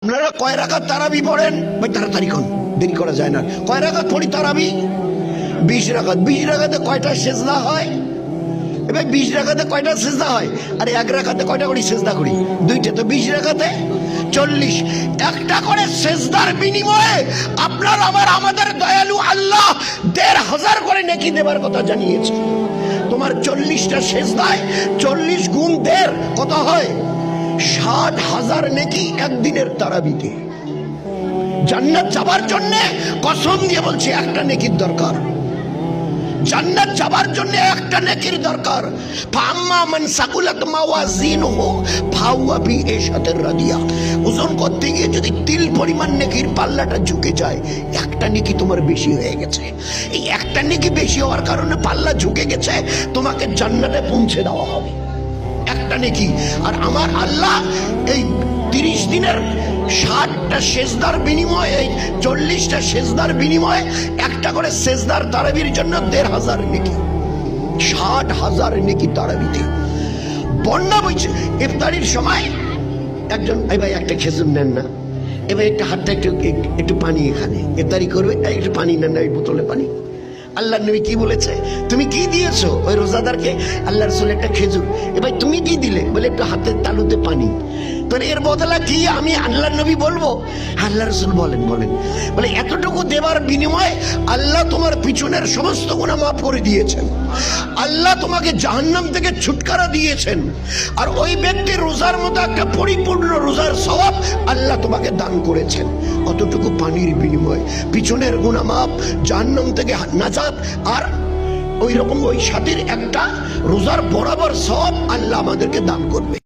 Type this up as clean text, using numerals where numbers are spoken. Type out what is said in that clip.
আপনারা কয় রাকাত তারাবি পড়েন? ভাই তাড়াতাড়ি কোন, দেরি করা যায় না। কয় রাকাত পড়ি তারাবি? 20 রাকাত। 20 রাকাতে কয়টা সেজদা হয়? এবার 20 রাকাতে কয়টা সেজদা হয়? আরে 1 রাকাতে কয়টা করে সেজদা করি? 2টা। তো 20 রাকাতে 40। একটা করে সেজদার বিনিময়ে আপনার আমাদের দয়ালু আল্লাহ 1500 করে নেকি দেবার কথা জানিয়েছে। তোমার 40টা সেজদায় 40 গুণ 1.5 কত হয়? 60,000 নেকি একদিনের তারাবিতে। জান্নাত যাবার জন্য কসম দিয়ে বলছি একটা নেকির দরকার। জান্নাত যাবার জন্য একটা নেকির দরকার। ফাম্মা মান সাকুলাত মাওয়াজিনুহু ফাহুয়া ফি ইশাতির রাদিয়া। ওজন করতে গিয়ে যদি তিল পরিমাণ নেকির পাল্লাটা ঝুঁকে যায়, একটা নেকি তোমার বেশি হয়ে গেছে। এই একটা নেকি বেশি হওয়ার কারণে পাল্লা ঝুঁকে গেছে, তোমাকে জান্নাতে পৌঁছে দেওয়া হবে একটা নেকি। আর আমার আল্লাহ এই 30 দিনের 60টা সেজদার বিনিময়ে, 40টা সেজদার বিনিময়ে একটা করে সেজদার তারাবির জন্য 1500 নেকি, 60,000 নেকি তারাবিতে। বন্যা বইছে ইফতারির সময় একজন, এই ভাই একটা খেজুর নেন না, এবার একটা হাতটা একটু পানি, এখানে ইফতারি করবে, একটু পানি নেন না, এই বোতলে পানি। আল্লাহ নবী কি বলেছে? তুমি কি দিয়েছো ওই রোজাদারকে? আল্লাহ রাসূল একটা খেজুর। এবার তুমি কি দিলে? বলে একটু হাতের তালুতে পানি। তোর এর বদলা কি আমি আল্লাহ নবী বলবো? আল্লাহ রাসূল বলেন বলে এতটুকু দেবার বিনিময়ে আল্লাহ তোমার পিছনের সমস্ত গুনাহ মাফ করে দিয়েছেন, আল্লাহ তোমাকে জাহান্নাম থেকে ছুটকারা দিয়েছেন। আর ওই ব্যক্তি রোজার মতো একটা পরিপূর্ণ রোজার সওয়াব আল্লাহ তোমাকে দান করেছেন। অতটুকু পানির বিনিময়ে পিছনের গুনাহ মাফ, জাহান্নাম থেকে নাজাত, আর ওই রকম ওই সাথীর একটা রোজার বরাবর সওয়াব আল্লাহ আমাদেরকে দান করবে।